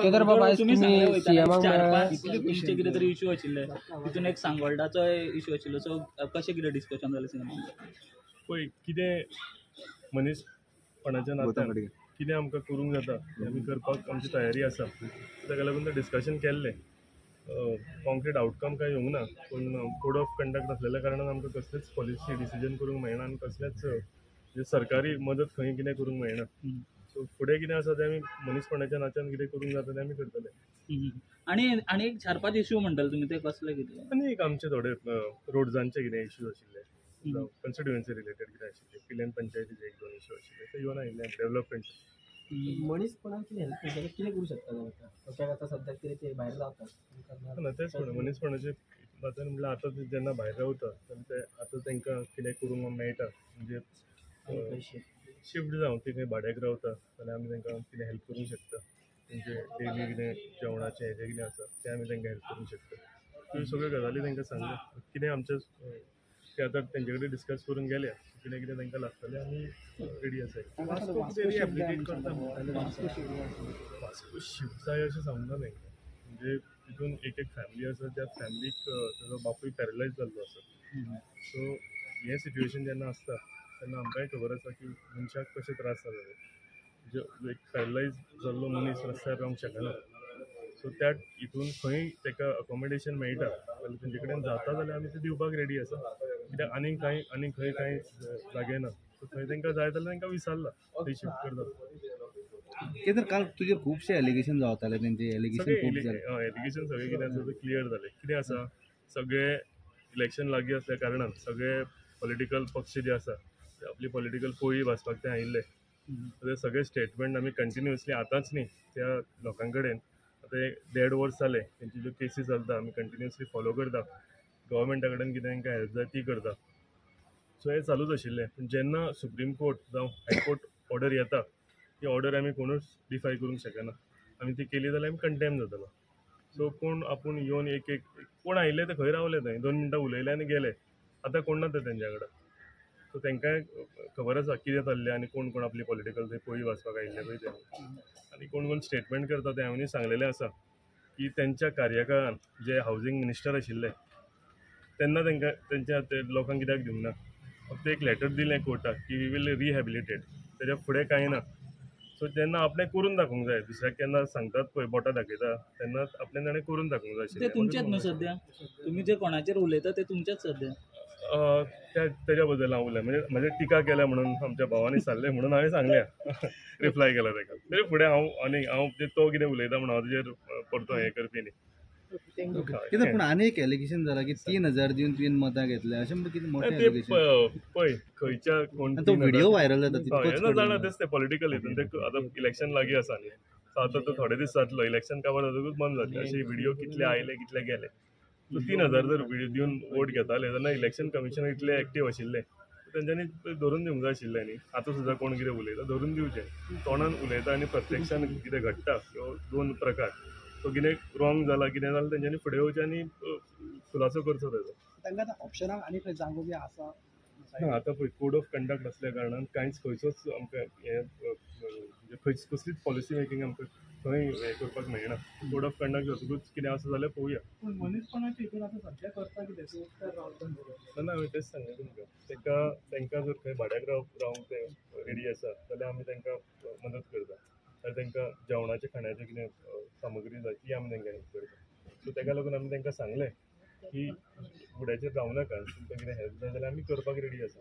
केदार बाबा तुम्ही तुम्ही सांगले CM 4-5 तुमचे कितें तरी इश्यू आशिल्ले तितून एक सांगोळडाचो इश्यू आशिल्लो सो कशें कितें डिस्कशन जालें सिनेमा पळय कितें मनीसपणाच्या नात्यान कितें आमकां करूंक जाता तें आमी करपाक आमची तयारी आसा ताका लागून तें डिस्कशन केल्लें कॉन्क्रीट आउटकम काय येवंक ना पूण कोड ऑफ कंडक्ट आसलेल्या कारणान आमकां कसलेंच पॉलिसी डिसिजन करूंक मेळना आनी कसलेंच सरकारी मदत खंय कितें करूंक मेळना सो फुडें कितें आसा तें आमी मनीसपणाच्या नात्यान कितें करूंक जाता तें आमी करतले आनी एक 4-5 इश्यू म्हणटाले तुमी ते कसले कितें आनी एक आमचे थोडे रोड्सांचे कितें इश्यूज आशिल्ले कन्स्टिट्युएन्सी रिलेटेड कितें आशिल्ले पिलेन पंचायतीचे 1-2 इश्यू आशिल्ले ते येवन आयिल्ले डेव्हलपमेंट मनीसपणान कितें हेल्प करता कितें करूं शकता तशें आतां सद्याक कितें ते भायर रावतात ना तेच म्हणून मनीसपणाचे नात्यान म्हणल्यार आतां ते जेन्ना भायर रावता तेन्ना ते आतां तांकां कितें करूंक मेळटा म्हणजे शिफ्ट जावं ती खंय भाड्याक रावता जाल्यार आमी तांकां कितें हेल्प करूंक शकता तेंचे डेली कितें जेवणाचें हेजें कितें आसा तें आमी तांकां हेल्प करूंक शकता ह्यो सगळ्यो गजाली तांकां सांगल्या कितें आमचें ते आतां तेंचे कडेन डिस्कस करून गेल्या कितें कितें तांकां लागतलें आमी रेडी आसाय एप्लिकेट करता वास्को शिफ्ट जाय अशें सांगूंक ना तांकां म्हणजे तितून एक फॅमिली आसा त्या फॅमिलीक ताजो बापूय पॅरलायज जाल्लो आसा सो हें सिट्युएशन जेन्ना आसता तेन्ना आमकांय खबर आसा की मनशाक कशे त्रास जाता म्हणजे एक पॅरलायज जाल्लो मनीस रस्त्यार रावंक शकना सो त्या हितून खंय ताका अकोमोडेशन मेळटा जाल्यार तेंचे कडेन जाता जाल्यार आमी तें दिवपाक रेडी आसा कित्याक आनीक खंय कांय जागे ना सो थंय तांकां जाय जाल्यार तांकां विचारला थंय शिफ्ट करता केदार काल तुजेर खुबशे एलिगेशन जावताले तेंचे एलिगेशन सगळें कितें आसा तें क्लियर जालें कितें आसा सगळे इलेक्शन लागीं आसल्या कारणान सगळे पॉलिटिकल पक्ष जे आसा ते आपली पॉलिटिकल पोळी भाजपाक ते आयिल्ले ते सगळे स्टेटमेंट आमी कंटिन्युअसली आतांच न्ही त्या लोकां कडेन आतां 1.5 वर्स जाले तेंची ज्यो केसी चलता आमी कंटिन्युअसली फॉलो करता गव्हर्मेंटा कडेन कितें तांकां हेल्प जाय ती करता सो हें चालूच आशिल्लें पूण जेन्ना सुप्रीम कोर्ट जावं हायकोर्ट ऑर्डर येता ती ऑर्डर आमी कोणूच डिफाय करूंक शकना आमी ती केली जाल्यार आमी कंडेम जातलो सो कोण आपूण येवन एक कोण आयिल्ले ते खंय रावले थंय 2 मिनटां उलयले आनी गेले आतां कोण ना ते तेंच्या कडेन सो तांकांय खबर आसा कितें जाल्लें आनी कोण कोण आपली पॉलिटिकल थंय पोळी वाचपाक आयिल्ले पळय ते आनी कोण कोण स्टेटमेंट करता ते हांवें सांगलेलें आसा की तेंच्या कार्यकाळान जे हावजींग मिनिस्टर आशिल्ले तेन्ना तांकां तेंच्या ते लोकांक कित्याक दिवंक ना फक्त एक लेटर दिलें कोर्टाक की वी वील रिहॅबिलिटेट तेज्या फुडें कांय ना सो जेन्ना आपणें करून दाखोवंक जाय दुसऱ्याक केन्ना सांगतात पळय बोटां दाखयता तेन्ना आपणें ताणें करून दाखोवंक जाय ते तुमचेच न्हू सद्या तुमी जे कोणाचेर उलयता ते तुमचेच सद्या तेज्या बद्दल हांव उलयलें म्हणजे म्हाजे टिका केल्या म्हणून आमच्या भावानी सांगलें म्हणून हांवें सांगल्या रिप्लाय केला ताका तरी फुडें हांव तो कितें उलयता म्हणून हांव तेजेर परतो हें करपी न्ही कित्याक पूण आनी एक एलिगेशन जाला की 3,000 दिवन तुवें मतां घेतल्या अशें कितें मोठें एलिगेशन पळय खंयच्या कोण तो व्हिडिओ व्हायरल जाता जाणा तेच ते पॉलिटिकल हितून ते आतां इलेक्शन लागीं आसा न्ही सो आतां तो थोडे दीस जातलो इलेक्शन काबार जातकूच बंद जातलें अशे व्हिडिओ कितले आयले कितले गेले सो 3,000 जर व्हिडिओ दिवन वोट घेताले जाल्यार इलेक्शन कमिशन इतले एक्टीव आशिल्ले तेंच्यांनी धरून दिवंक जाय आशिल्लें न्ही आतां सुद्दां कोण कितें उलयता धरून दिवचें तोंडान उलयता आनी प्रत्यक्षान कितें घडटा ह्यो 2 प्रकार सो कितें रॉंग जाला कितें जाल्यार तेंच्यांनी फुडें येवचें आनी खुलासो करचो तेजो तांकां ऑप्शनाक आनी खंय जागो बी आसा ना आतां पळय कोड ऑफ कंडक्ट आसल्या कारणान कांयच खंयचोच आमकां हें म्हणजे खंयच कसलीच पॉलिसी मेकींग आमकां खंय हें करपाक मेळना कोड ऑफ कंडक्ट जातकूच कितें आसा जाल्यार पळोवया पूण मनीसपणाची हितून आतां सध्या करता कितें ना हांवें तेच सांगलें तुमकां तांकां जर खंय भाड्याक रावंक ते रेडी आसा जाल्यार आमी तांकां मदत करता जाल्यार तांकां जेवणाचें खाणाचें कितें सामग्री जाय ती आमी तांकां हेल्प करता सो ताका लागून आमी तांकां सांगलें की फुड्याचेर रावं नाका तुमकां कितें हेल्प जाय जाल्यार आमी करपाक रेडी आसा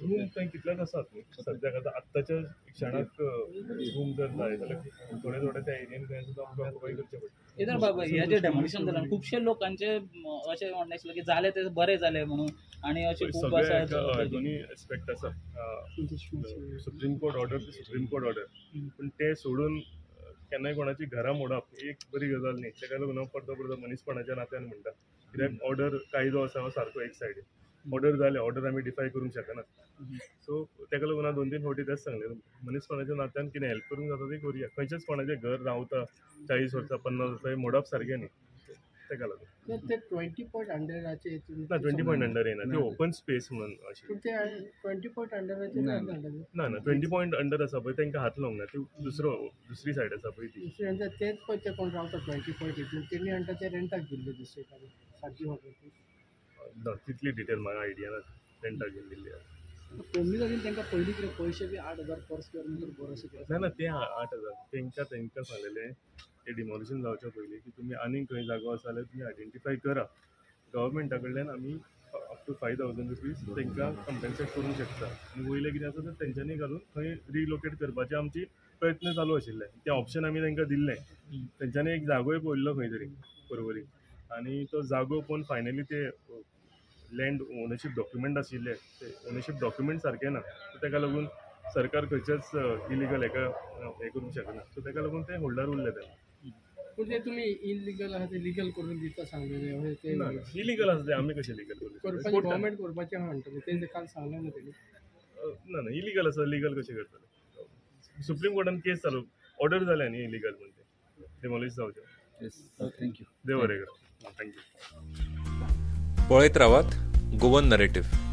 रूम थंय कितलेच आसात न्ही सद्याक आतां आत्ताच्या क्षणाक रूम जर जाय जाल्यार थोडे त्या एरियेन खंय सुद्दां आमकां ऑक्युपाय करचें पडटा कित्याक बाबा हें जें डेमोलिशन जालां खुबशे लोकांचे अशें म्हणणें आशिल्लें की जालें तें बरें जालें म्हणून आनी अशें खूब आसा दोनी एस्पेक्ट आसा सुप्रीम कोर्ट ऑर्डर पूण ते सोडून केन्नाय कोणाची घरां मोडप ही एक बरी गजाल न्ही ताका लागून हांव परतो मनीसपणाच्या नात्यान म्हणटा कित्याक ऑर्डर कायदो आसा हो सारको एक सायडीन ऑर्डर जाले ऑर्डर आमी डिफाय करूंक शकना सो ताका लागून हांव 2-3 फावटी तेच सांगलें मनीसपणाच्या नात्यान कितें हेल्प करूंक जाता ती करुया खंयचेच कोणाचें घर रावता 40 वर्सां 50 वर्सां मोडप सारकें न्ही ताका लागून तर ते 20 पॉईंट अंडराचे ना 20 पॉईंट अंडर येणार ते ओपन स्पेस म्हणून अशी ते 20 पॉईंट अंडराचे ना 20 पॉईंट अंडर आसा पळय तांकां हात लावंक ना ती दुसरी सायड आसा पळय ती दुसऱ्यांचा तेच पण ते कोण रावता 20 पॉईंट इथून त्यांनी अंडर ते रेंटाक दिल्ले दुसरे कडेन सारकी वापरते ना तितली डिटेल म्हाका आयडिया ना रेंटाक घेवन दिल्ली आसा कमी जातील त्यांना पयलीं कितें पयशे बी 8,000 पर स्क्वेअर मीटर बरो अशें कितें ना ते 8,000 तांकां सांगलेलें ते डिमॉलिशन जावचे पयलीं की तुमी आनीक खंय जागो आसा जाल्यार तुमी आयडेंटिफाय करा गव्हर्मेंटा कडल्यान आमी अप टू 5,000 रुपीज तांकां कम्पेन्सेट करूंक शकता आनी वयलें कितें आसा तर तेंच्यांनी घालून खंय रिलोकेट करपाचे आमची प्रयत्न चालू आशिल्ले तें ऑप्शन आमी तांकां दिल्लें तेंच्यांनी एक जागोय पळयल्लो खंय तरी पर्वरी आनी तो जागो पळोवन फायनली ते लँड ओनरशीप डॉक्युमेंट आशिल्ले ते ओनरशीप डॉक्युमेंट सारके ना सो ताका लागून सरकार खंयचेच इलिगल हे करूंक शकना सो ताका लागून ते होल्डार उरले ते पण ते तुम्ही इलिगल आहा ते लिगल करून दिता सांगलेले ते इलिगल आसा ते आमी कशें लिगल करपाचे गव्हर्मेंट करपाचें म्हणटले ते काल सांगलें ना तेणी ना इलिगल आसा लिगल कशें करतले सुप्रीम कोर्टान केस चालू ऑर्डर जाल्या न्ही इलिगल म्हणजे डिमॉलिश जावचे येस थँक्यू देव बरें करूं थँक्यू पळयत रावात गोवन नरेटिव्ह.